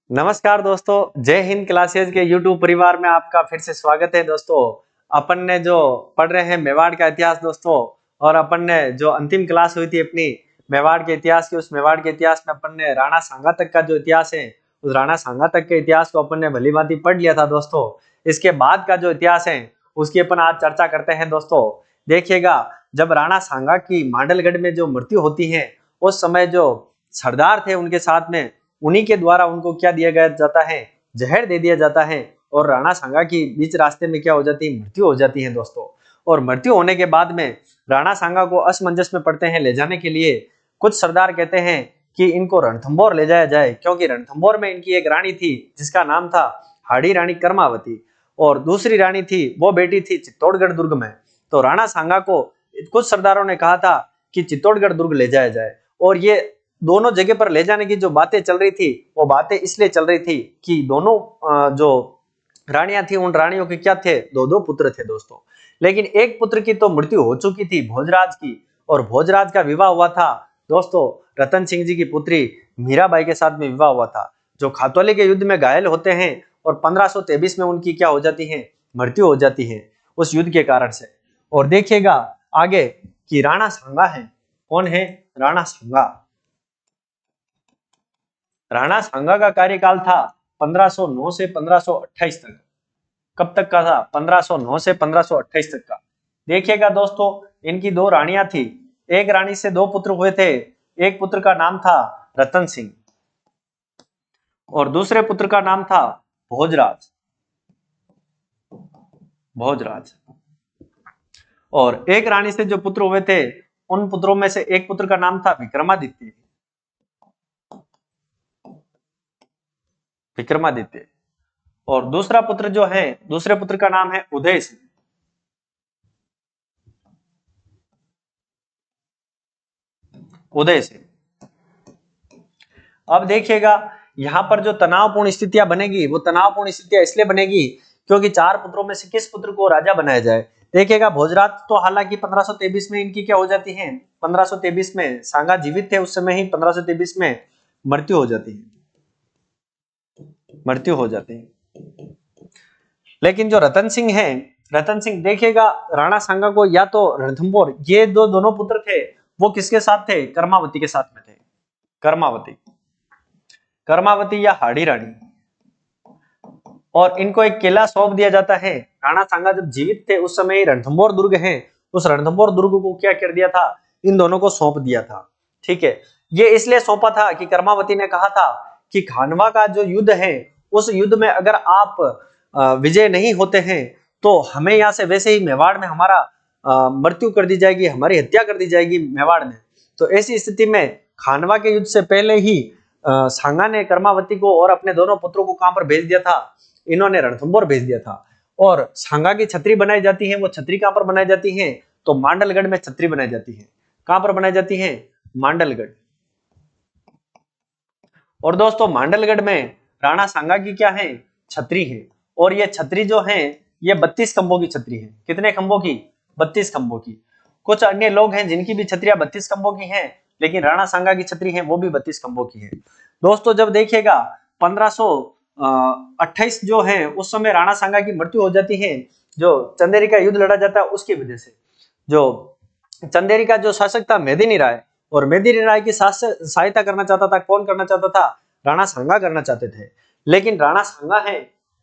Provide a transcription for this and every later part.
नमस्कार दोस्तों, जय हिंद क्लासेज के YouTube परिवार में आपका फिर से स्वागत है। दोस्तों अपन ने जो पढ़ रहे हैं मेवाड़ का इतिहास दोस्तों, और अपन ने जो अंतिम क्लास हुई थी अपनी मेवाड़ के इतिहास की, उस मेवाड़ के इतिहास में अपन ने राणा सांगा तक का जो इतिहास है, उस राणा सांगा तक के इतिहास को अपन ने भली भांति पढ़ लिया था दोस्तों। इसके बाद का जो इतिहास है उसकी अपन आज चर्चा करते हैं दोस्तों। देखिएगा, जब राणा सांगा की मांडलगढ़ में जो मृत्यु होती है, उस समय जो सरदार थे उनके साथ में, उन्हीं के द्वारा उनको क्या दिया गया जाता है, जहर दे दिया जाता है। और राणा सांगा की बीच रास्ते में क्या हो जाती है, मृत्यु हो जाती है दोस्तों। और मृत्यु होने के बाद में राणा सांगा को असमंजस में पड़ते हैं ले जाने के लिए। कुछ सरदार कहते हैं कि इनको रणथंभौर ले जाया जाए, क्योंकि रणथंभौर में इनकी एक रानी थी जिसका नाम था हाड़ी रानी कर्मावती, और दूसरी रानी थी वो बेटी थी चित्तौड़गढ़ दुर्ग में। तो राणा सांगा को कुछ सरदारों ने कहा था कि चित्तौड़गढ़ दुर्ग ले जाया जाए। और ये दोनों जगह पर ले जाने की जो बातें चल रही थी, वो बातें इसलिए चल रही थी कि दोनों जो रानियां थी, उन रानियों के क्या थे, दो दो पुत्र थे दोस्तों। लेकिन एक पुत्र की तो मृत्यु हो चुकी थी, भोजराज की, और भोजराज का विवाह हुआ था दोस्तों रतन सिंह जी की पुत्री मीराबाई के साथ में विवाह हुआ था, जो खातौली के युद्ध में घायल होते हैं। और 1523 में उनकी क्या हो जाती है, मृत्यु हो जाती है उस युद्ध के कारण से। और देखिएगा आगे कि राणा सांगा है, कौन है राणा सांगा। राणा सांगा का कार्यकाल था 1509 से 1528 तक। कब तक का था, 1509 से 1528 तक का। देखिएगा दोस्तों, इनकी दो रानियां थी, एक रानी से दो पुत्र हुए थे। एक पुत्र का नाम था रतन सिंह और दूसरे पुत्र का नाम था भोजराज। भोजराज और एक रानी से जो पुत्र हुए थे, उन पुत्रों में से एक पुत्र का नाम था विक्रमादित्य। विक्रमादित्य और दूसरा पुत्र जो है, दूसरे पुत्र का नाम है उदय सिंह। उदय सिंह। अब देखिएगा, यहां पर जो तनावपूर्ण स्थितियां बनेगी, वो तनावपूर्ण स्थितियां इसलिए बनेगी क्योंकि चार पुत्रों में से किस पुत्र को राजा बनाया जाए। देखिएगा, भोजराज तो हालांकि 1523 में इनकी क्या हो जाती है, 1523 में सांगा जीवित थे उस समय ही 1523 में मृत्यु हो जाती है, मृत्यु हो जाती है। लेकिन जो रतन सिंह है, रतन सिंह देखिएगा, राणा सांगा को या तो रणथंभौर, ये दोनों पुत्र थे, वो किसके साथ थे, कर्मावती के साथ में थे। कर्मावती, कर्मावती या हाड़ी रानी। और इनको एक किला सौंप दिया जाता है। राणा सांगा जब जीवित थे उस समय रणथंभौर दुर्ग है, उस रणथंभौर दुर्ग को क्या कर दिया था, इन दोनों को सौंप दिया था। ठीक है, ये इसलिए सौंपा था कि कर्मावती ने कहा था कि खानवा का जो युद्ध है, उस युद्ध में अगर आप विजय नहीं होते हैं तो हमें यहाँ से वैसे ही मेवाड़ में हमारा मृत्यु कर दी जाएगी, हमारी हत्या कर दी जाएगी मेवाड़ में। तो ऐसी स्थिति में खानवा के युद्ध से पहले ही सांगा ने कर्मावती को और अपने दोनों पुत्रों को कहां पर भेज दिया था, इन्होंने रणथंभौर भेज दिया था। और सांगा की छतरी बनाई जाती है, वो छतरी कहां पर बनाई जाती है, तो मांडलगढ़ में छतरी बनाई जाती है। कहां पर बनाई जाती है, मांडलगढ़। और दोस्तों मांडलगढ़ में राणा सांगा की क्या है, छतरी है। और ये छतरी जो है, ये 32 खंभों की छतरी है। कितने खंभों की, 32 खंभों की। कुछ अन्य लोग हैं जिनकी भी छतरियां 32 खंभों की हैं, लेकिन राणा सांगा की छतरी है वो भी 32 खंभों की है। दोस्तों जब देखिएगा 1528 जो है, उस समय राणा सांगा की मृत्यु हो जाती है, जो चंदेरी का युद्ध लड़ा जाता है उसकी वजह से। जो चंदेरी का जो शासक था मेदिनी राय, और मेदिनी राय की सहायता करना चाहता था, कौन करना चाहता था, राणा सांगा करना चाहते थे। लेकिन राणा सांगा है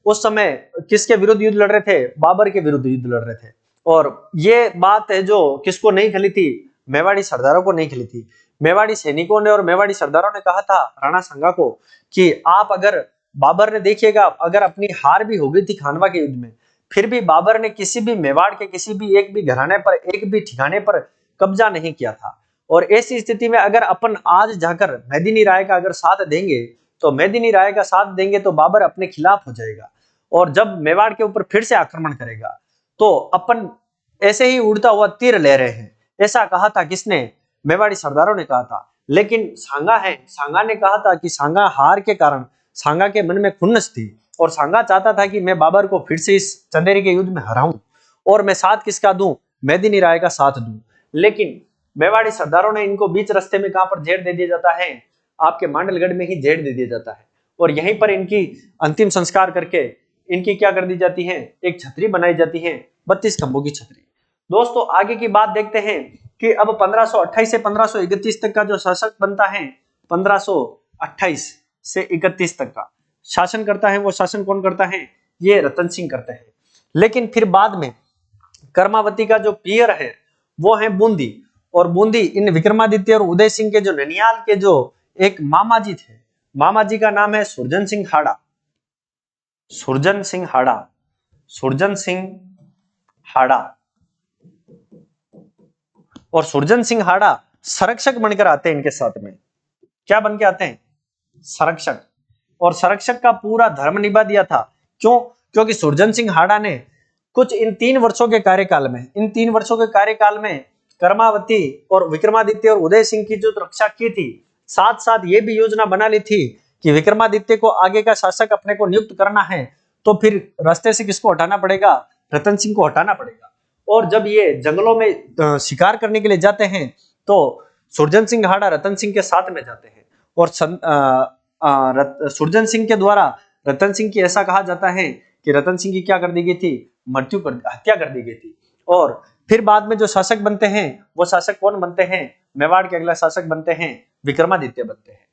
उस समय किसके विरुद्ध युद्ध लड़ रहे थे, बाबर के विरुद्ध युद्ध लड़ रहे थे। और ये बात है जो किसको नहीं खली थी, मेवाड़ी सरदारों को नहीं खली थी। मेवाड़ी सैनिकों ने और मेवाड़ी सरदारों ने कहा था राणा सांगा को कि आप अगर, बाबर ने देखिएगा अगर अपनी हार भी हो गई थी खानवा के युद्ध में, फिर भी बाबर ने किसी भी मेवाड़ के किसी भी एक भी घराने पर, एक भी ठिकाने पर कब्जा नहीं किया था। और ऐसी स्थिति में अगर अपन आज जाकर मेदिनी राय का अगर साथ देंगे, तो मेदिनी राय का साथ देंगे तो बाबर अपने खिलाफ हो जाएगा, और जब मेवाड़ के ऊपर फिर से आक्रमण करेगा तो अपन ऐसे ही उड़ता हुआ तीर ले रहे हैं। ऐसा कहा था किसने, मेवाड़ी सरदारों ने कहा था। लेकिन सांगा है, सांगा ने कहा था कि सांगा हार के कारण सांगा के मन में खुन्नस थी, और सांगा चाहता था कि मैं बाबर को फिर से इस चंदेरी के युद्ध में हराऊं, और मैं साथ किसका दूं, मेदिनी राय का साथ दूं। लेकिन मेवाड़ी सरदारों ने इनको बीच रास्ते में कहां पर जेड़ दे दिया जाता है, आपके मांडलगढ़ में ही जेड़ दे दिया जाता है। और यहीं पर इनकी अंतिम संस्कार करके इनकी क्या कर दी जाती है, एक छतरी बनाई जाती है, 32 खंभों की छतरी। दोस्तों आगे की बात देखते हैं कि अब 1528 से 1531 तक का जो शासक बनता है, 1528 से 31 तक का शासन करता है, वो शासन कौन करता है, ये रतन सिंह करते हैं। लेकिन फिर बाद में कर्मावती का जो पियर है वो है बूंदी, और बूंदी इन विक्रमादित्य और उदय सिंह के जो ननियाल के जो एक मामा जी थे, मामा जी का नाम है सुरजन सिंह हाड़ा, सुरजन सिंह हाड़ा, सुरजन सिंह हाड़ा। और सुरजन सिंह हाड़ा संरक्षक बनकर आते हैं इनके साथ में। क्या बन के आते हैं, संरक्षक। और संरक्षक का पूरा धर्म निभा दिया था। क्यों, क्योंकि सुरजन सिंह हाड़ा ने कुछ इन 3 वर्षों के कार्यकाल में, इन 3 वर्षों के कार्यकाल में कर्मावती और विक्रमादित्य और उदय सिंह की जो रक्षा की थी, साथ साथ ये भी योजना बना ली थी कि विक्रमादित्य को आगे का शासक अपने को नियुक्त करना है तो फिर रास्ते से किसको हटाना पड़ेगा, रतन सिंह को हटाना पड़ेगा। और जब ये जंगलों में शिकार करने के लिए जाते हैं तो सुरजन सिंह हाड़ा रतन सिंह के साथ में जाते हैं, और सुरजन सिंह के द्वारा रतन सिंह की ऐसा कहा जाता है कि रतन सिंह की क्या कर दी गई थी, हत्या कर दी गई थी। और फिर बाद में जो शासक बनते हैं वो शासक कौन बनते हैं, मेवाड़ के अगला शासक बनते हैं विक्रमादित्य बनते हैं।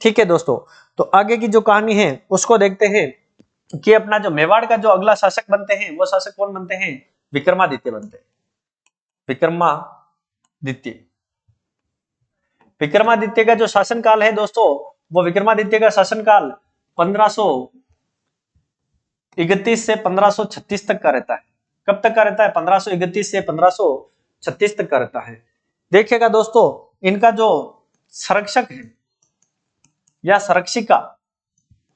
ठीक है दोस्तों, तो आगे की जो कहानी है उसको देखते हैं कि अपना जो मेवाड़ का जो अगला शासक बनते हैं वो शासक कौन बनते हैं, विक्रमादित्य बनते हैं। विक्रमादित्य, विक्रमादित्य का जो शासनकाल है दोस्तों, वो विक्रमादित्य का शासनकाल 1531 से 1536 तक का रहता है। कब तक का रहता है, 1531 से 1536 तक का रहता है। देखिएगा दोस्तों, इनका जो संरक्षक है या संरक्षिका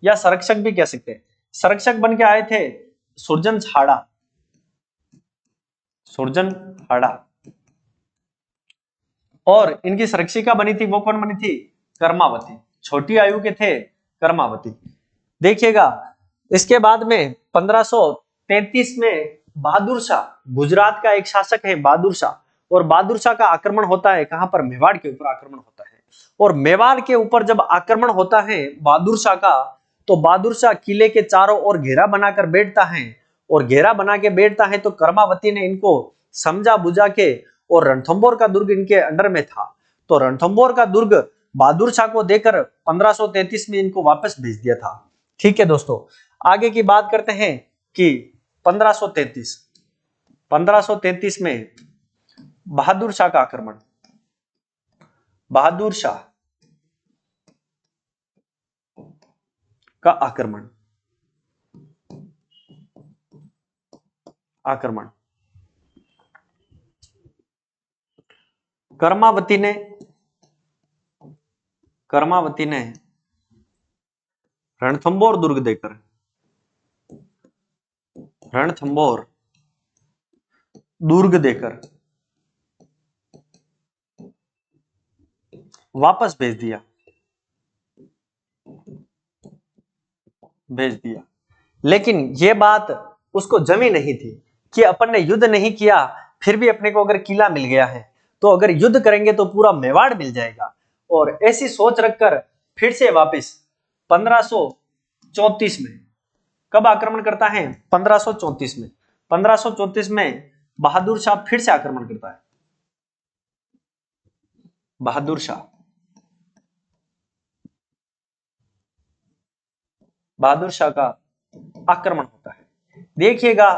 या संरक्षक भी कह सकते हैं, संरक्षक बन के आए थे सुरजन हाड़ा, सुरजन हाड़ा। और इनकी संरक्षिका बनी थी, वो कौन बनी थी, कर्मावती, छोटी आयु के थे कर्मावती। देखिएगा इसके बाद में 1533 में बहादुर शाह, गुजरात का एक शासक है बहादुर शाह, और बहादुर शाह का आक्रमण होता है कहां पर, मेवाड़ के ऊपर आक्रमण होता है। और मेवाड़ के ऊपर जब आक्रमण होता है बहादुर शाह का, तो बहादुर शाह किले के चारों ओर घेरा बनाकर बैठता है, और घेरा बना के बैठता है तो कर्मावती ने इनको समझा बुझा के, और रणथंभौर का दुर्ग इनके अंडर में था, तो रणथंभौर का दुर्ग बहादुर शाह को देकर 1533 में इनको वापस भेज दिया था। ठीक है दोस्तों, आगे की बात करते हैं कि 1533 में बहादुर शाह का आक्रमण, बहादुर शाह का आक्रमण, कर्मावती ने रणथंभौर दुर्ग देकर, रणथंभौर दुर्ग देकर वापस भेज दिया, लेकिन यह बात उसको जमी नहीं थी कि अपन ने युद्ध नहीं किया, फिर भी अपने को अगर किला मिल गया है तो अगर युद्ध करेंगे तो पूरा मेवाड़ मिल जाएगा। और ऐसी सोच रखकर फिर से वापस 1534 में, कब आक्रमण करता है, 1534 में, 1534 में बहादुर शाह फिर से आक्रमण करता है। बहादुर शाह का आक्रमण होता है। देखिएगा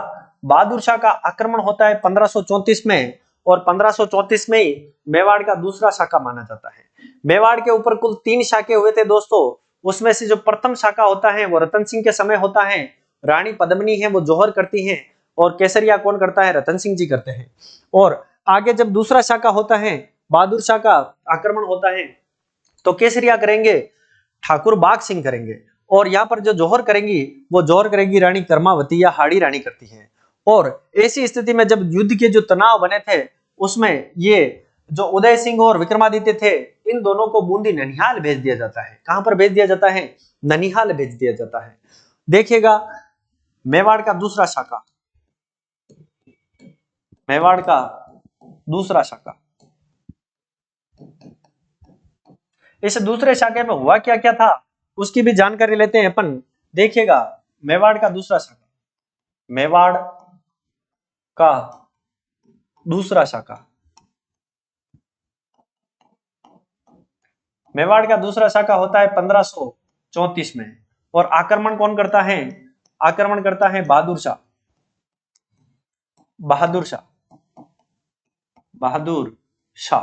बहादुर शाह का आक्रमण होता है 1534 में, और 1534 में ही मेवाड़ का दूसरा शाखा माना जाता है। मेवाड़ के ऊपर कुल 3 शाखे हुए थे दोस्तों, उसमें से जो प्रथम शाखा होता है वो रतन सिंह के समय होता है, रानी पद्मिनी है वो जौहर करती है, और केसरिया कौन करता है, रतन सिंह जी करते हैं। और आगे जब दूसरा शाखा होता है, बहादुर शाह का आक्रमण होता है, तो केसरिया करेंगे ठाकुर बाग सिंह करेंगे, और यहाँ पर जो जौहर करेंगी वो जौहर करेगी रानी कर्मावती या हाड़ी रानी करती है। और ऐसी स्थिति में जब युद्ध के जो तनाव बने थे उसमें ये जो उदय सिंह और विक्रमादित्य थे, इन दोनों को बूंदी ननिहाल भेज दिया जाता है। कहां पर भेज दिया जाता है, ननिहाल भेज दिया जाता है। देखिएगा मेवाड़ का दूसरा शाखा, मेवाड़ का दूसरा शाखा, इस दूसरे शाखे में हुआ क्या क्या था, उसकी भी जानकारी लेते हैं अपन। देखिएगा मेवाड़ का दूसरा शाखा, मेवाड़ का दूसरा शाखा, मेवाड़ का दूसरा शाखा होता है 1534 में। और आक्रमण कौन करता है? आक्रमण करता है बहादुर शाह, बहादुर शाह, बहादुर शाह,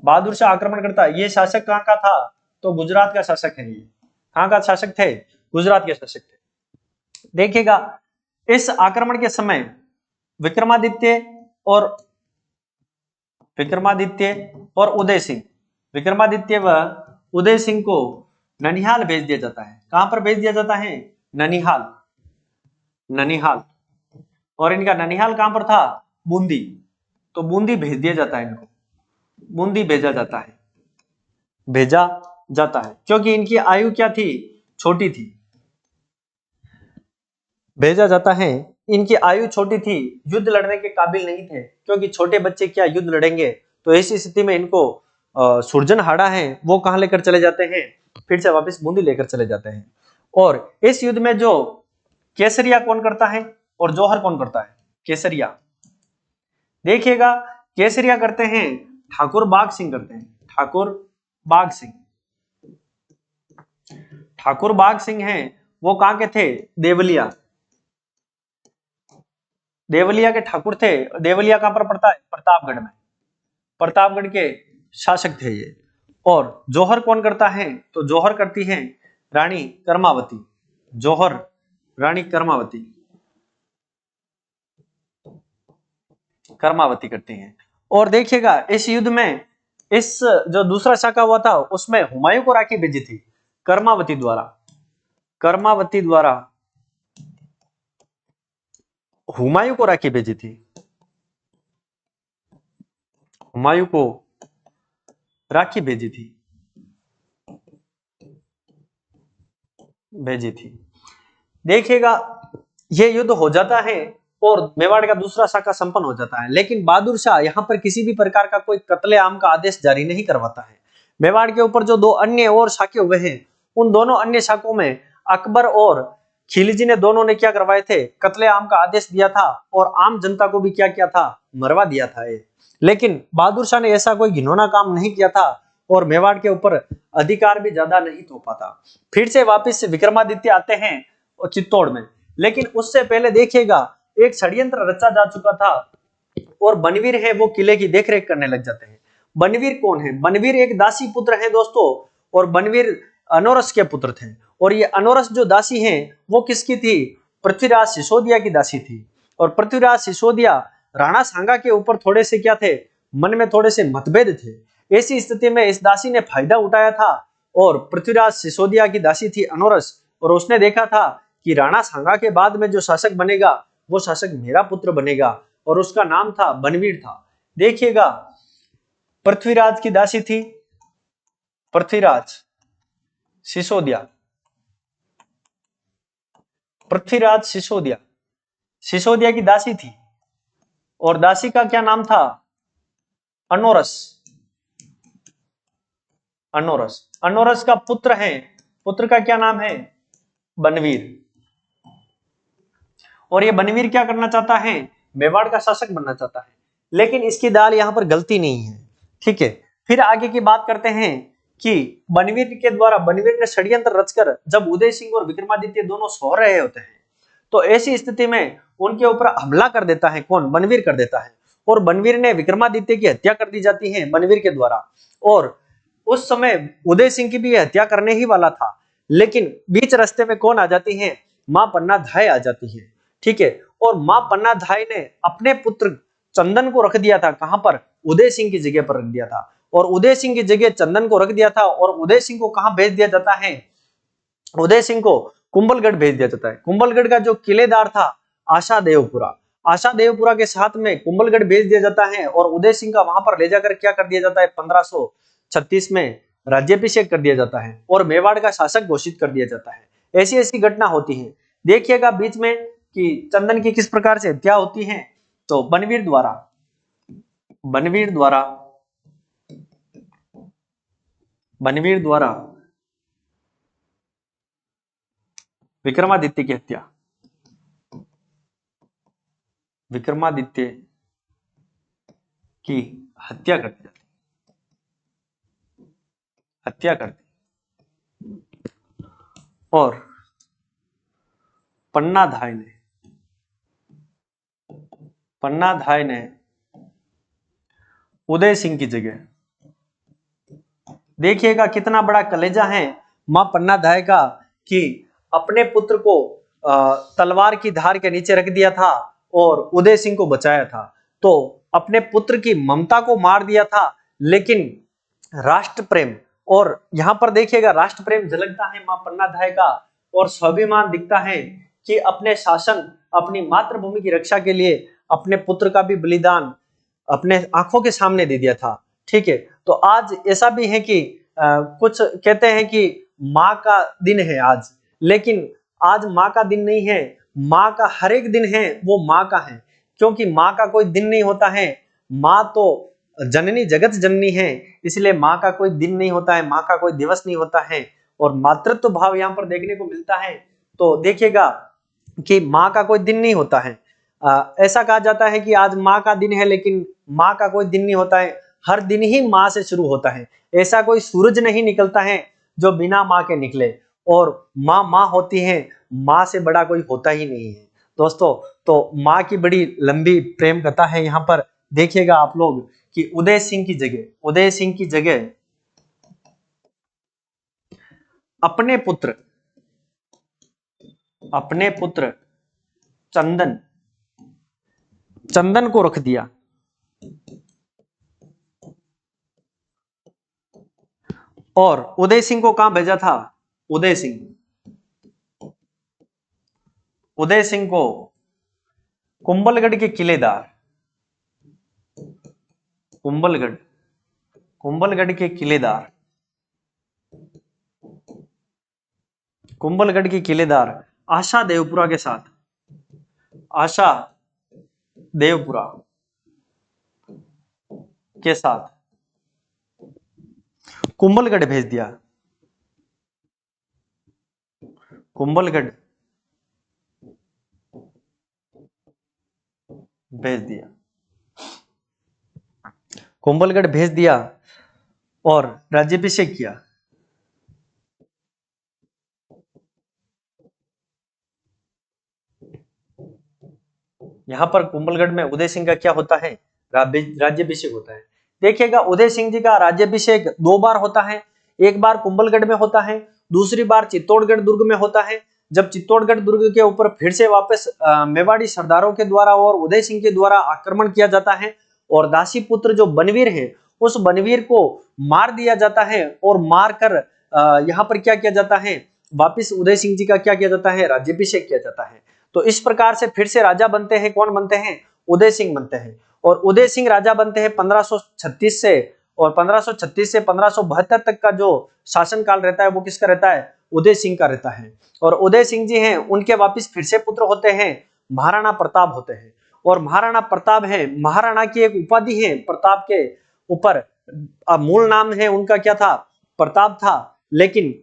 बहादुर शाह आक्रमण करता है। ये शासक कहां का था? तो गुजरात का शासक है। ये कहां का शासक थे? गुजरात के शासक थे। देखिएगा इस आक्रमण के समय विक्रमादित्य और उदय सिंह, विक्रमादित्य व उदय सिंह को ननिहाल भेज दिया जाता है। कहां पर भेज दिया जाता है? ननिहाल, ननिहाल। और इनका ननिहाल कहां पर था? बूंदी। तो बूंदी भेज दिया जाता है, इनको बूंदी भेजा जाता है, भेजा जाता है क्योंकि इनकी आयु क्या थी? छोटी थी। भेजा जाता है, इनकी आयु छोटी थी, युद्ध लड़ने के काबिल नहीं थे, क्योंकि छोटे बच्चे क्या युद्ध लड़ेंगे। तो ऐसी स्थिति में इनको सुरजनहाड़ा है वो कहां लेकर चले जाते हैं? फिर से वापस बूंदी लेकर चले जाते हैं। और इस युद्ध में जो केसरिया कौन करता है और जौहर कौन करता है? केसरिया, देखिएगा केसरिया करते हैं ठाकुर बाग सिंह करते हैं, ठाकुर बाग सिंह, ठाकुर बाग सिंह हैं वो कहां के थे? देवलिया, देवलिया के ठाकुर थे। देवलिया कहां पर पड़ता है? प्रतापगढ़ में, प्रतापगढ़ के शासक थे ये। और जौहर कौन करता है? तो जौहर करती है रानी कर्मावती, जौहर रानी कर्मावती, कर्मावती करती हैं। और देखिएगा इस युद्ध में इस जो दूसरा शाखा हुआ था उसमें हुमायूं को राखी भेजी थी कर्मावती द्वारा, कर्मावती द्वारा हुमायूं को राखी भेजी थी, हुमायूं को राखी भेजी थी, भेजी थी। देखिएगा ये युद्ध हो जाता है और मेवाड़ का दूसरा शाखा संपन्न हो जाता है। लेकिन बहादुर शाह यहाँ पर किसी भी प्रकार का कोई कत्लेआम का आदेश जारी नहीं करवाता है। मेवाड़ के ऊपर जो दो अन्य और शाखे हुए हैं उन दोनों अन्य शाखों में अकबर और खिलजी ने दोनों ने क्या करवाए थे? कत्लेआम का आदेश दिया था और आम जनता को भी क्या किया था? मरवा दिया था ये। लेकिन बहादुर शाह ने ऐसा कोई घिनौना काम नहीं किया था और मेवाड़ के ऊपर अधिकार भी ज्यादा नहीं थोपा था। फिर से वापिस विक्रमादित्य आते हैं चित्तौड़ में। लेकिन उससे पहले देखिएगा एक षड्यंत्र रचा जा चुका था और बनवीर है वो किले की देखरेख करने लग जाते हैं। बनवीर कौन है? बनवीर एक दासी पुत्र है दोस्तों, और बनवीर अनोरस के पुत्र थे। और ये अनोरस जो दासी हैं वो किसकी थी? पृथ्वीराज सिसोदिया की दासी थी। और पृथ्वीराज सिसोदिया राणा सांगा के ऊपर थोड़े से क्या थे? मन में थोड़े से मतभेद थे। ऐसी स्थिति में इस दासी ने फायदा उठाया था और पृथ्वीराज सिसोदिया की दासी थी अनोरस, और उसने देखा था कि राणा सांगा के बाद में जो शासक बनेगा वो शासक मेरा पुत्र बनेगा, और उसका नाम था बनवीर था। देखिएगा पृथ्वीराज की दासी थी पृथ्वीराज सिसोदिया, पृथ्वीराज सिसोदिया, सिसोदिया की दासी थी और दासी का क्या नाम था? अनोरस, अनोरस। अनोरस का पुत्र है, पुत्र का क्या नाम है? बनवीर। और ये बनवीर क्या करना चाहता है? मेवाड़ का शासक बनना चाहता है। लेकिन इसकी दाल यहां पर गलती नहीं है, ठीक है। फिर आगे की बात करते हैं कि बनवीर के द्वारा, बनवीर ने षड्यंत्र रचकर जब उदय सिंह और विक्रमादित्य दोनों सो रहे होते हैं तो ऐसी स्थिति में उनके ऊपर हमला कर देता है। कौन? बनवीर कर देता है। और बनवीर ने विक्रमादित्य की हत्या कर दी जाती है बनवीर के द्वारा। और उस समय उदय सिंह की भी हत्या करने ही वाला था, लेकिन बीच रास्ते में कौन आ जाती है? मां पन्ना धाय आ जाती है, ठीक है। और मां पन्ना धाय ने अपने पुत्र चंदन को रख दिया था, कहां पर? उदय सिंह की जगह पर रख दिया था। और उदय सिंह की जगह चंदन को रख दिया था। और उदय सिंह को कहां भेज दिया जाता है? उदय सिंह को कुंभलगढ़ भेज दिया जाता है। कुंभलगढ़ का जो किलेदार था आशा देवपुरा, आशा देवपुरा के साथ में कुंभलगढ़ भेज दिया जाता है और उदय सिंह का वहां पर ले जाकर क्या कर दिया जाता है? 1536 में राज्याभिषेक कर दिया जाता है और मेवाड़ का शासक घोषित कर दिया जाता है। ऐसी ऐसी घटना होती है। देखिएगा बीच में कि चंदन की किस प्रकार से हत्या होती है। तो बनवीर द्वारा, बनवीर द्वारा, बनवीर द्वारा विक्रमादित्य की हत्या, विक्रमादित्य की हत्या कर दी जाती, हत्या कर दी। और पन्नाधाय ने उदय सिंह की जगह, देखिएगा कितना बड़ा कलेजा है मां पन्नाधाय का, कि अपने पुत्र को तलवार की धार के नीचे रख दिया था और उदय सिंह को बचाया था। तो अपने पुत्र की ममता को मार दिया था, लेकिन राष्ट्र प्रेम, और यहां पर देखिएगा राष्ट्र प्रेम झलकता है मां पन्नाधाय का, और स्वाभिमान दिखता है कि अपने शासन, अपनी मातृभूमि की रक्षा के लिए अपने पुत्र का भी बलिदान अपने आंखों के सामने दे दिया था। ठीक है, तो आज ऐसा भी है कि कुछ कहते हैं कि माँ का दिन है आज, लेकिन आज माँ का दिन नहीं है, माँ का हर एक दिन है वो माँ का है, क्योंकि माँ का कोई दिन नहीं होता है। माँ तो जननी जगत जननी है, इसलिए माँ का कोई दिन नहीं होता है, माँ का कोई दिवस नहीं होता है, और मातृत्व भाव यहाँ पर देखने को मिलता है। तो देखिएगा कि माँ का कोई दिन नहीं होता है। ऐसा कहा जाता है कि आज माँ का दिन है, लेकिन माँ का कोई दिन नहीं होता है, हर दिन ही माँ से शुरू होता है। ऐसा कोई सूरज नहीं निकलता है जो बिना माँ के निकले, और माँ माँ होती है, माँ से बड़ा कोई होता ही नहीं है दोस्तों। तो माँ की बड़ी लंबी प्रेम कथा है यहाँ पर। देखिएगा आप लोग कि उदय सिंह की जगह अपने पुत्र चंदन को रख दिया, और उदय सिंह को कहां भेजा था? उदय सिंह को कुंभलगढ़ के किलेदार, कुंभलगढ़ के किलेदार आशा देवपुरा के साथ कुंभलगढ़ भेज दिया। कुंभलगढ़ भेज दिया और राज्याभिषेक किया। यहां पर कुंभलगढ़ में उदय सिंह का क्या होता है? राज्याभिषेक होता है। देखिएगा उदय सिंह जी का राज्याभिषेक 2 बार होता है, एक बार कुंभलगढ़ में होता है, दूसरी बार चित्तौड़गढ़ दुर्ग में होता है। जब चित्तौड़गढ़ दुर्ग के ऊपर फिर से वापस मेवाड़ी सरदारों के द्वारा और उदय सिंह के द्वारा आक्रमण किया जाता है, और दासी पुत्र जो बनवीर है उस बनवीर को मार दिया जाता है, और मार कर यहाँ पर क्या किया जाता है? वापिस उदय सिंह जी का क्या किया जाता है? राज्याभिषेक किया जाता है। तो इस प्रकार से फिर से राजा बनते हैं, कौन बनते हैं? उदय सिंह बनते हैं। और उदय सिंह राजा बनते हैं 1536 से, और 1536 से 1572 तक का जो शासन काल रहता है वो किसका रहता है? उदय सिंह का रहता है। और उदय सिंह जी हैं, उनके वापिस फिर से पुत्र होते हैं, महाराणा प्रताप होते हैं। और महाराणा प्रताप है, महाराणा की एक उपाधि है प्रताप के ऊपर, मूल नाम है उनका क्या था? प्रताप था, लेकिन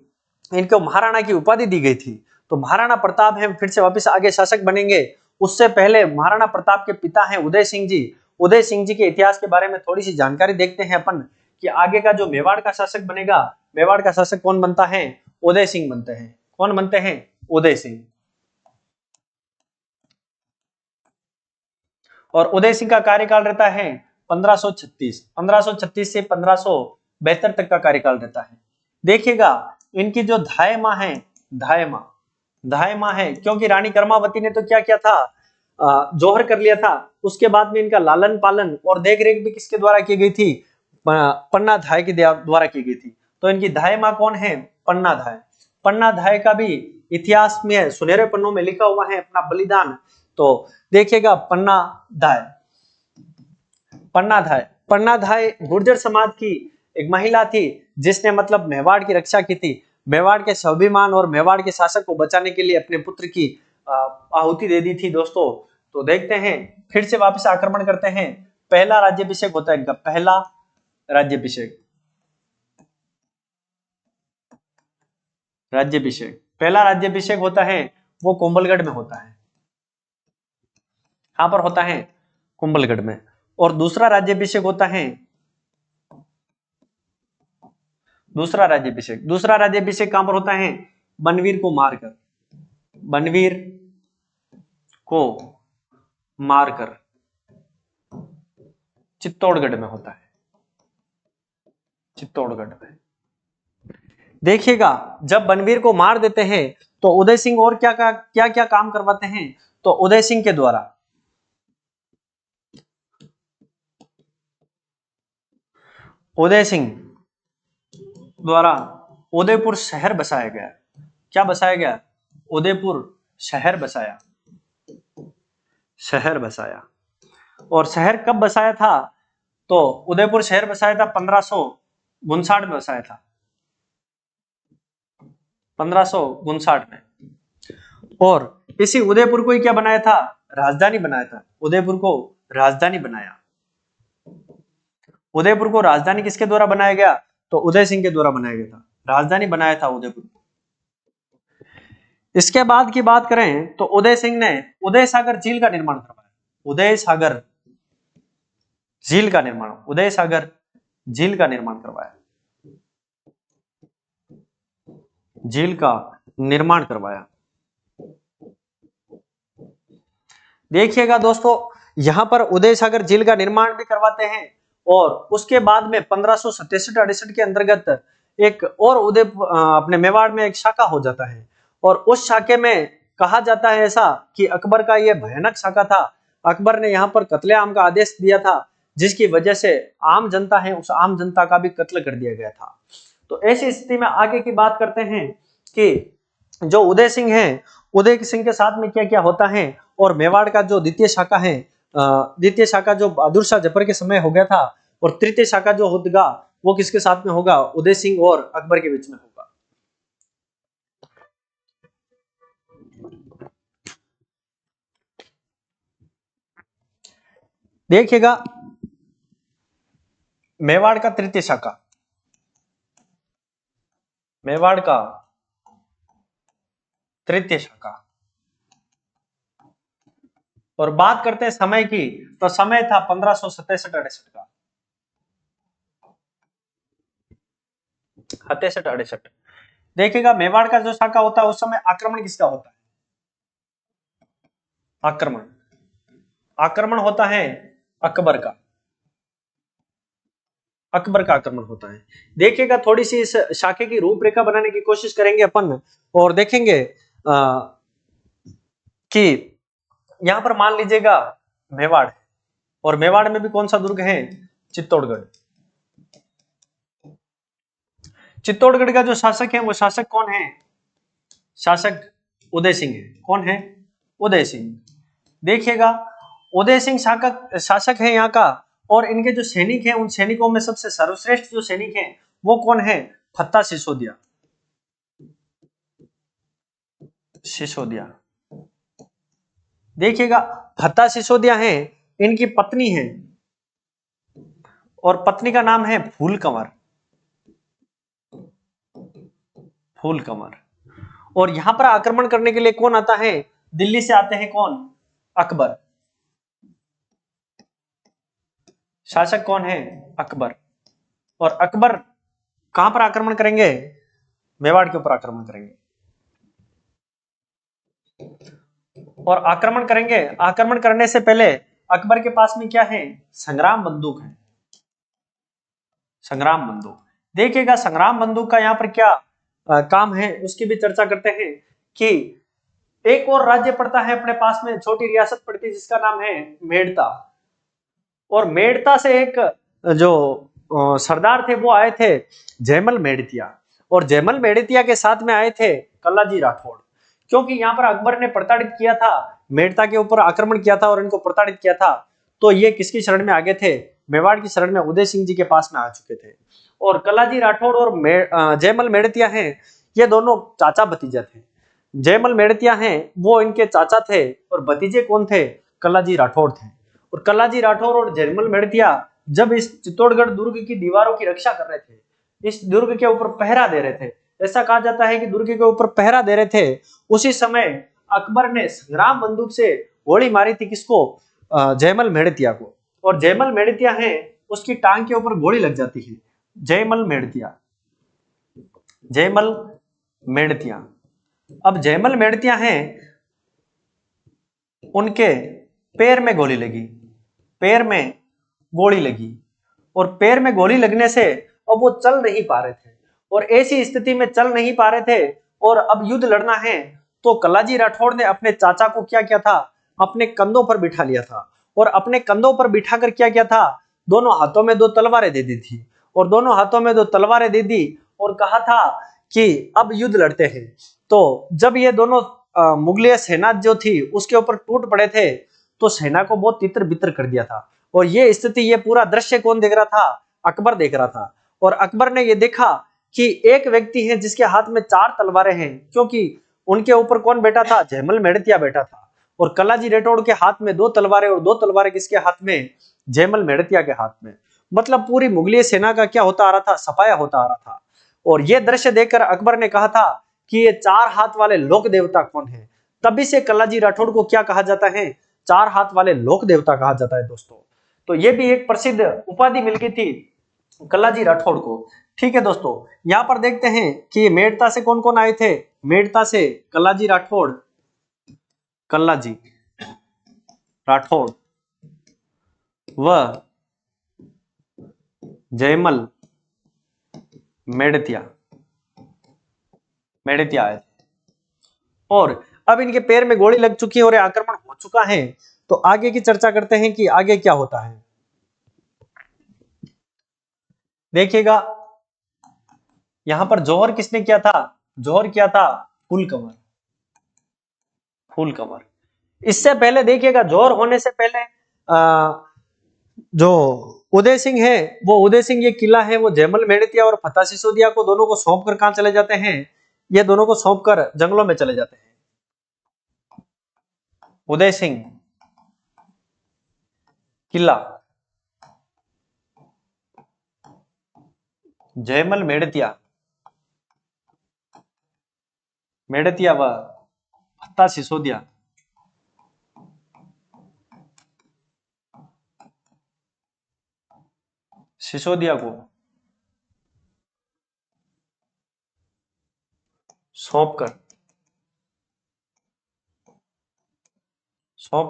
इनको महाराणा की उपाधि दी गई थी। तो महाराणा प्रताप है, फिर से वापस आगे शासक बनेंगे। उससे पहले महाराणा प्रताप के पिता हैं उदय सिंह जी। उदय सिंह जी के इतिहास के बारे में थोड़ी सी जानकारी देखते हैं अपन, कि आगे का जो मेवाड़ का शासक बनेगा, मेवाड़ का शासक कौन बनता है? उदय सिंह बनते हैं। कौन बनते हैं? उदय सिंह। और उदय सिंह का कार्यकाल रहता है 1536 से 1572 तक का कार्यकाल रहता है। देखिएगा इनकी जो धाय माँ है, धाय माँ है, क्योंकि रानी कर्मावती ने तो क्या किया था? जौहर कर लिया था। उसके बाद में इनका लालन पालन और देख रेख भी किसके द्वारा की गई थी? पन्ना धाय के द्वारा की गई थी। तो इनकी धाय माँ कौन है? पन्ना धाय। पन्ना धाय का भी इतिहास में सुनहरे पन्नों में लिखा हुआ है अपना बलिदान। तो देखिएगा पन्ना धाय गुर्जर समाज की एक महिला थी, जिसने मतलब मेवाड़ की रक्षा की थी। मेवाड़ के स्वाभिमान और मेवाड़ के शासक को बचाने के लिए अपने पुत्र की आहुति दे दी थी दोस्तों। तो देखते हैं, फिर से वापस आक्रमण करते हैं। पहला राज्याभिषेक होता है इनका, पहला राज्याभिषेक। पहला राज्याभिषेक होता है वो कुंभलगढ़ में होता है, यहां पर होता है कुंभलगढ़ में। और दूसरा राज्याभिषेक होता है, दूसरा राज्याभिषेक कहां पर होता है? बनवीर को मारकर, बनवीर को मारकर चित्तौड़गढ़ में होता है, चित्तौड़गढ़ में। देखिएगा जब बनवीर को मार देते हैं तो उदय सिंह और क्या क्या काम करवाते हैं? तो उदय सिंह के द्वारा उदयपुर शहर बसाया गया। क्या बसाया गया? उदयपुर शहर बसाया, शहर बसाया। और शहर कब बसाया था? तो उदयपुर शहर बसाया था 1559 में बसाया था, 1559 में। और इसी उदयपुर को ही क्या बनाया था? राजधानी बनाया था, उदयपुर को राजधानी बनाया। उदयपुर को राजधानी किसके द्वारा बनाया गया? तो उदय सिंह के द्वारा बनाया गया था, राजधानी बनाया था उदयपुर। इसके बाद की बात करें तो उदय सिंह ने उदय सागर झील का निर्माण करवाया, उदय सागर झील का निर्माण, उदय सागर झील का निर्माण करवाया, झील का निर्माण करवाया। देखिएगा दोस्तों यहां पर उदय सागर झील का निर्माण भी करवाते हैं। और उसके बाद में 1567-68 के अंतर्गत एक और अपने मेवाड़ में एक शाखा हो जाता है। और उस शाखे में कहा जाता है ऐसा कि अकबर का यह भयानक शाखा था। अकबर ने यहाँ पर कत्लेआम का आदेश दिया था, जिसकी वजह से आम जनता है उस आम जनता का भी कत्ल कर दिया गया था। तो ऐसी स्थिति में आगे की बात करते हैं कि जो उदय सिंह है, उदय सिंह के साथ में क्या क्या होता है। और मेवाड़ का जो द्वितीय शाखा है, द्वितीय शाखा जो बहादुर शाह जफर के समय हो गया था, और तृतीय शाखा जो होगा वो किसके साथ में होगा? उदय सिंह और अकबर के बीच में होगा। देखिएगा मेवाड़ का तृतीय शाखा, मेवाड़ का तृतीय शाखा। और बात करते हैं समय की, तो समय था 1567-68 का, 67-68। देखिएगा मेवाड़ का जो शाखा होता है उस समय आक्रमण किसका होता है? आक्रमण होता है अकबर का, अकबर का आक्रमण होता है। देखिएगा थोड़ी सी इस शाखे की रूपरेखा बनाने की कोशिश करेंगे अपन, और देखेंगे कि यहां पर मान लीजिएगा मेवाड़, और मेवाड़ में भी कौन सा दुर्ग है? चित्तौड़गढ़। चित्तौड़गढ़ का जो शासक है वो शासक कौन है? शासक उदय सिंह है। कौन है? उदय सिंह। देखिएगा उदय सिंह शासक है यहाँ का। और इनके जो सैनिक हैं उन सैनिकों में सबसे सर्वश्रेष्ठ जो सैनिक हैं वो कौन है? फत्ता सिसोदिया, सिसोदिया। देखिएगा फत्ता सिसोदिया है, इनकी पत्नी है, और पत्नी का नाम है फूल कंवर, फूल कंवर। और यहां पर आक्रमण करने के लिए कौन आता है? दिल्ली से आते हैं कौन? अकबर। शासक कौन है? अकबर। और अकबर कहां पर आक्रमण करेंगे? मेवाड़ के ऊपर आक्रमण करेंगे। और आक्रमण करेंगे, आक्रमण करने से पहले अकबर के पास में क्या है? संग्राम बंदूक है, संग्राम बंदूक। देखिएगा संग्राम बंदूक का यहाँ पर क्या काम है उसकी भी चर्चा करते हैं। कि एक और राज्य पड़ता है अपने पास में, छोटी रियासत पड़ती है जिसका नाम है मेड़ता। और मेड़ता से एक जो सरदार थे वो आए थे जयमल मेड़तिया। और जयमल मेड़तिया के साथ में आए थे कल्लाजी राठौड़। क्योंकि यहाँ पर अकबर ने प्रताड़ित किया था, मेड़ता के ऊपर आक्रमण किया था और इनको प्रताड़ित किया था। तो ये किसकी शरण में आगे थे? मेवाड़ की शरण में उदय सिंह जी के पास में आ चुके थे। और कल्लाजी राठौड़ और जयमल मेड़तिया हैं, ये दोनों चाचा भतीजा थे। जयमल मेड़तिया हैं वो इनके चाचा थे, और भतीजे कौन थे? कल्लाजी राठौड़ थे। और कल्लाजी राठौड़ और जयमल मेड़तिया जब इस चित्तौड़गढ़ दुर्ग की दीवारों की रक्षा कर रहे थे, इस दुर्ग के ऊपर पहरा दे रहे थे, ऐसा कहा जाता है कि दुर्ग के ऊपर पहरा दे रहे थे, उसी समय अकबर ने संग्राम बंदूक से गोली मारी थी किसको? जयमल मेड़तिया को। और जयमल मेड़तिया है, उसकी टांग के ऊपर गोली लग जाती है। जयमल मेड़तिया, जयमल मेड़तिया। अब जयमल मेड़तिया हैं, उनके पैर में गोली लगी, पैर में गोली लगी, और पैर में गोली लगने से अब वो चल नहीं पा रहे थे, और ऐसी स्थिति में चल नहीं पा रहे थे और अब युद्ध लड़ना है, तो कलाजी राठौड़ ने अपने चाचा को क्या किया था? अपने कंधों पर बिठा लिया था, और अपने कंधों पर बिठाकर क्या किया था? दोनों हाथों में 2 तलवारें दे दी थी, और दोनों हाथों में 2 तलवारें दे दी और कहा था कि अब युद्ध लड़ते हैं। तो जब ये दोनों मुगलिया सेना जो थी उसके ऊपर टूट पड़े थे, तो सेना को बहुत तितर बितर कर दिया था। और ये स्थिति, ये पूरा दृश्य कौन देख रहा था? अकबर देख रहा था। और अकबर ने ये देखा कि एक व्यक्ति है जिसके हाथ में 4 तलवारें हैं, क्योंकि उनके ऊपर कौन बैठा था? जयमल मेड़तिया बैठा था। और कलाजी राठौड़ के हाथ में 2 तलवारें, और 2 तलवारें किसके हाथ में? जयमल मेड़तिया के हाथ में। मतलब पूरी मुगलिय सेना का क्या होता आ रहा था? सफाया होता आ रहा था। और ये दृश्य देखकर अकबर ने कहा था कि ये 4 हाथ वाले लोक देवता कौन है? तभी से कलाजी राठौड़ को क्या कहा जाता है? 4 हाथ वाले लोक देवता कहा जाता है दोस्तों। तो ये भी एक प्रसिद्ध उपाधि मिल गई थी कलाजी राठौड़ को। ठीक है दोस्तों, यहां पर देखते हैं कि मेड़ता से कौन कौन आए थे। मेड़ता से कलाजी राठौड़, कलाजी राठौड़ व जयमल मेड़तिया, मेड़तिया आए थे। और अब इनके पैर में गोली लग चुकी है और आक्रमण हो चुका है। तो आगे की चर्चा करते हैं कि आगे क्या होता है। देखिएगा, यहां पर जौहर किसने किया था? जौहर किया था फूल कंवर, फूल कंवर। इससे पहले देखिएगा, जौहर होने से पहले जो उदय सिंह है, वो उदय सिंह, ये किला है वो जयमल मेड़तिया और फतेह सिसोदिया को दोनों को सौंप कर कहां चले जाते हैं? ये दोनों को सौंप कर जंगलों में चले जाते हैं। उदय सिंह किला, जयमल मेड़तिया, मेड़तिया व फतेह सिसोदिया, सिसोदिया को सौंप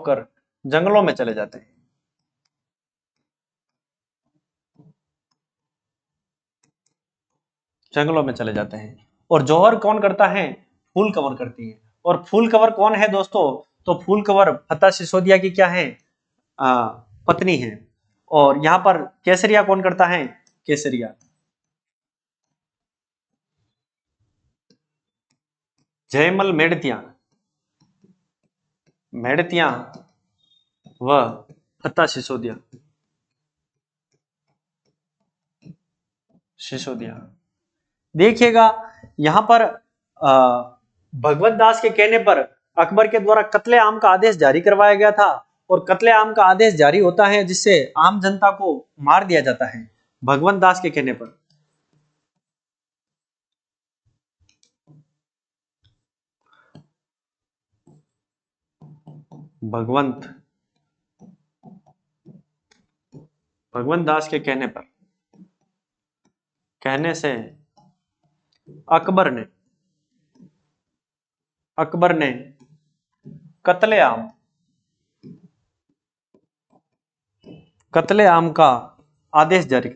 कर जंगलों में चले जाते हैं। जंगलों में चले जाते हैं। और जौहर कौन करता है? फूल कंवर करती है। और फूल कंवर कौन है दोस्तों? तो फूल कंवर फतेह सिसोदिया की क्या है? पत्नी है। और यहां पर केसरिया कौन करता है? केसरिया, जयमल मेड़तिया, मेड़तिया व फतेह सिसोदिया, सिसोदिया। देखिएगा, यहां पर भगवत दास के कहने पर अकबर के द्वारा कत्लेआम का आदेश जारी करवाया गया था। और कत्लेआम का आदेश जारी होता है जिससे आम जनता को मार दिया जाता है, भगवंत दास के कहने पर। भगवंत भगवंत दास के कहने से अकबर ने कत्लेआम का आदेश जारी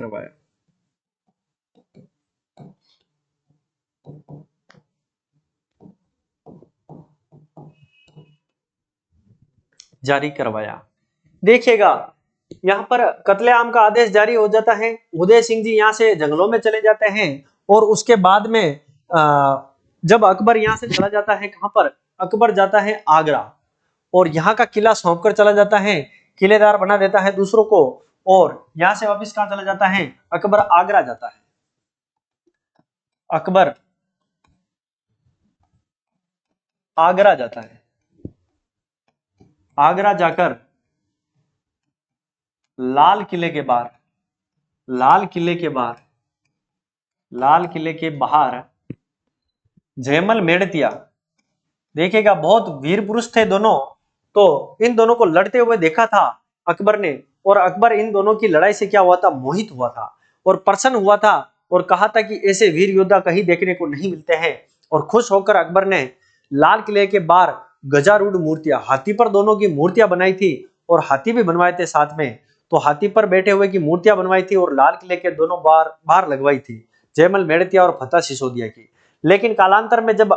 करवाया, देखिएगा, यहां पर कत्लेआम का आदेश जारी हो जाता है। उदय सिंह जी यहां से जंगलों में चले जाते हैं। और उसके बाद में जब अकबर यहां से चला जाता है, कहां पर? अकबर जाता है आगरा, और यहाँ का किला सौंप कर चला जाता है, किलेदार बना देता है दूसरों को। और यहां से वापिस कहां चला जाता है? अकबर आगरा जाता है। अकबर आगरा जाता है। आगरा जाकर लाल किले के बाहर, लाल किले के बाहर जयमल मेड़तिया, देखिएगा बहुत वीर पुरुष थे दोनों। तो इन दोनों को लड़ते हुए देखा था अकबर ने, और अकबर इन दोनों की लड़ाई से क्या हुआ था, मोहित हुआ था और प्रसन्न हुआ था, और कहा था कि ऐसे वीर योद्धा कहीं देखने को नहीं मिलते हैं। और खुश होकर अकबर ने लाल किले के बाहर गजारूढ़ मूर्तियां, हाथी पर दोनों की मूर्तियां बनाई थी, और हाथी भी बनवाए थे साथ में। तो हाथी पर बैठे हुए की मूर्तियां बनवाई थी और लाल किले के दोनों बार बाहर लगवाई थी, जयमल मेड़तिया और फतेह सिसोदिया की। लेकिन कालांतर में जब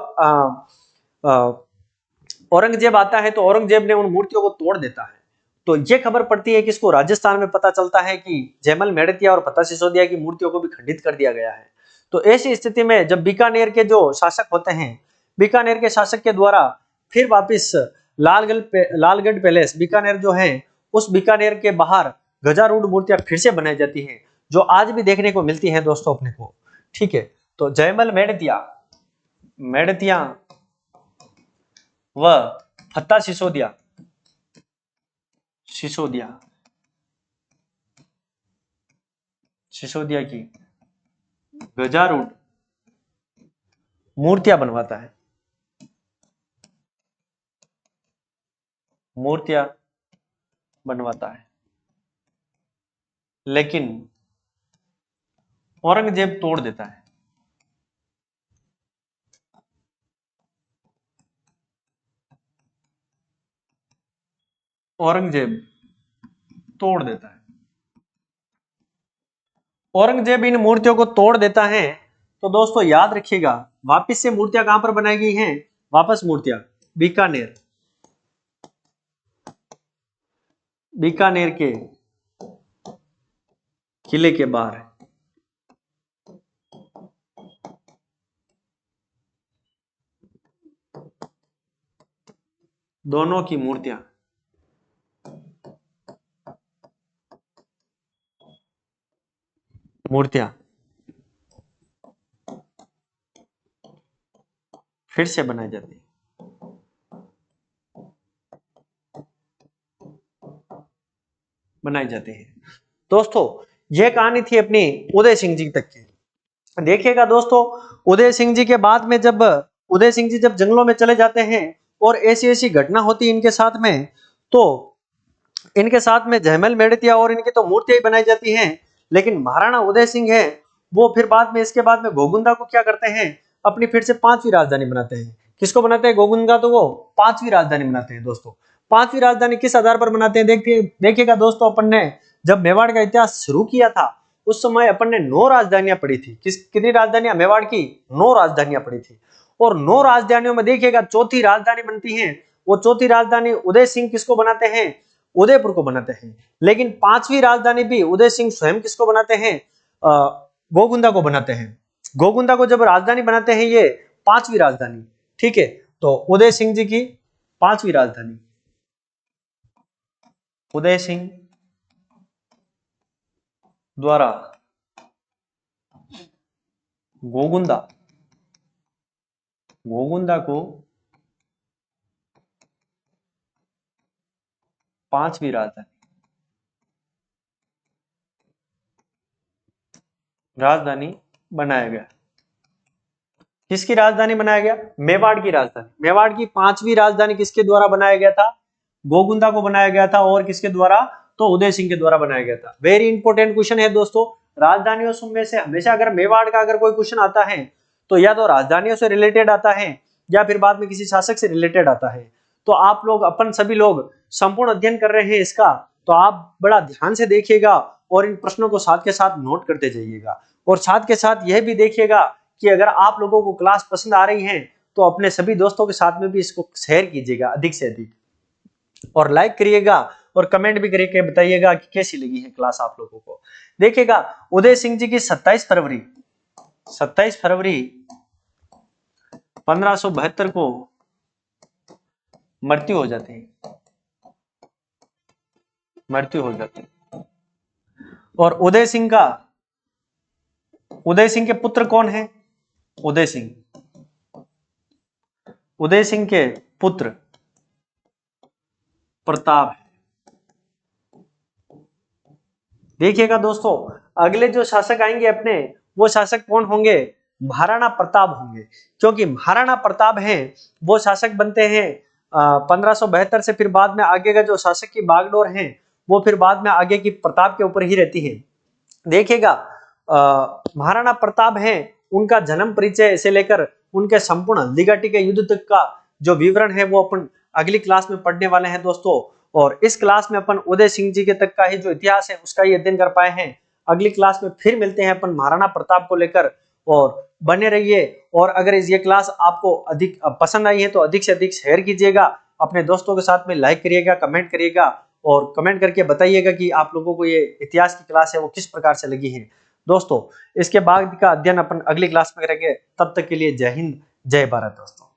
औरंगजेब आता है तो औरंगजेब ने उन मूर्तियों को तोड़ देता है। तो ये खबर पड़ती है कि इसको राजस्थान में पता चलता है कि जयमल मेड़तिया और फतेह सिसोदिया की मूर्तियों को भी खंडित कर दिया गया है। तो ऐसी स्थिति में जब बीकानेर के जो शासक होते हैं, बीकानेर के शासक के द्वारा फिर वापिस लालगढ़ पैलेस बीकानेर जो है, उस बीकानेर के बाहर गजारूढ़ मूर्तियां फिर से बनाई जाती हैं, जो आज भी देखने को मिलती हैं दोस्तों अपने को। ठीक है, तो जयमल मेड़तिया मेड़तिया व फतेह सिसोदिया सिसोदिया सिसोदिया की गजारूढ़ मूर्तियां बनवाता है, मूर्तियां बनवाता है। लेकिन औरंगजेब तोड़ देता है, औरंगजेब तोड़ देता है। औरंगजेब इन मूर्तियों को तोड़ देता है। तो दोस्तों याद रखिएगा, वापस से मूर्तियां कहां पर बनाई गई हैं, वापस मूर्तियां बीकानेर, बीकानेर के किले के बाहर दोनों की मूर्तियां मूर्तियां फिर से बनाई जाती है, बनाई जाती है। दोस्तों यह कहानी थी अपनी उदय सिंह जी तक की। देखिएगा दोस्तों, उदय सिंह जी के बाद में जब उदय सिंह जी जब जंगलों में चले जाते हैं और ऐसी ऐसी घटना होती है इनके साथ में, तो इनके साथ में जयमल मेड़तिया और इनकी तो मूर्तियां ही बनाई जाती हैं। लेकिन महाराणा उदय सिंह है, वो फिर बाद में इसके बाद में गोगुंदा को क्या करते हैं, अपनी फिर से पांचवी राजधानी बनाते हैं। किसको बनाते हैं, गोगुंदा, तो वो पांचवी राजधानी बनाते हैं दोस्तों। पांचवी राजधानी किस आधार पर बनाते हैं, देखिएगा दोस्तों, अपन ने जब मेवाड़ का इतिहास शुरू किया था उस समय अपन ने 9 राजधानियां पढ़ी थी। कितनी राजधानियां मेवाड़ की, 9 राजधानियां पढ़ी थी। और 9 राजधानियों में देखिएगा चौथी राजधानी बनती है, वो चौथी राजधानी उदय सिंह किसको बनाते हैं, उदयपुर को बनाते हैं। लेकिन पांचवी राजधानी भी उदय सिंह स्वयं किसको बनाते हैं, गोगुंदा को बनाते हैं। गोगुंदा को जब राजधानी बनाते हैं ये पांचवी राजधानी, ठीक है। तो उदय सिंह जी की पांचवी राजधानी, उदय सिंह द्वारा गोगुंदा गोगुंदा को पांचवी राजधानी बनाया गया। किसकी राजधानी बनाया गया, मेवाड़ की राजधानी। मेवाड़ की पांचवी राजधानी किसके द्वारा बनाया गया था, गोगुंदा को बनाया गया था। और किसके द्वारा, तो उदय सिंह के द्वारा बनाया गया था। वेरी इंपॉर्टेंट क्वेश्चन है दोस्तों, राजधानियों में से हमेशा अगर मेवाड़ का अगर कोई क्वेश्चन आता है तो या तो राजधानियों से रिलेटेड आता है या फिर बाद में किसी शासक से रिलेटेड आता है। तो आप लोग, अपन सभी लोग संपूर्ण अध्ययन कर रहे हैं इसका, तो आप बड़ा ध्यान से देखिएगा और इन प्रश्नों को साथ के साथ नोट करते जाइएगा। और साथ के साथ यह भी देखिएगा कि अगर आप लोगों को क्लास पसंद आ रही है तो अपने सभी दोस्तों के साथ में भी इसको शेयर कीजिएगा अधिक से अधिक, और लाइक करिएगा और कमेंट भी करके बताइएगा कि कैसी लगी है क्लास आप लोगों को। देखिएगा उदय सिंह जी की 27 फरवरी 1572 को मृत्यु हो जाती है, मृत्यु हो जाती है। और उदय सिंह के पुत्र कौन है, उदय सिंह के पुत्र प्रताप है। देखिएगा दोस्तों, अगले जो शासक आएंगे अपने, वो शासक कौन होंगे, महाराणा प्रताप होंगे, क्योंकि महाराणा प्रताप हैं वो शासक बनते हैं 1572 से। फिर बाद में आगे का जो शासक की बागडोर है वो फिर बाद में आगे की प्रताप के ऊपर ही रहती है। देखिएगा महाराणा प्रताप हैं, उनका जन्म परिचय से लेकर उनके संपूर्ण हल्दीघाटी के युद्ध तक का जो विवरण है वो अपन अगली क्लास में पढ़ने वाले हैं दोस्तों। और इस क्लास में अपन उदय सिंह जी के तक का ही जो इतिहास है उसका ही अध्ययन कर पाए हैं। अगली क्लास में फिर मिलते हैं अपन महाराणा प्रताप को लेकर, और बने रहिए। और अगर ये क्लास आपको अधिक पसंद आई है तो अधिक से अधिक शेयर कीजिएगा, अपने दोस्तों के साथ में लाइक करिएगा, कमेंट करिएगा, और कमेंट करके बताइएगा कि आप लोगों को ये इतिहास की क्लास है वो किस प्रकार से लगी है दोस्तों। इसके बाद का अध्ययन अपन अगली क्लास में करेंगे। तब तक के लिए जय हिंद, जय भारत दोस्तों।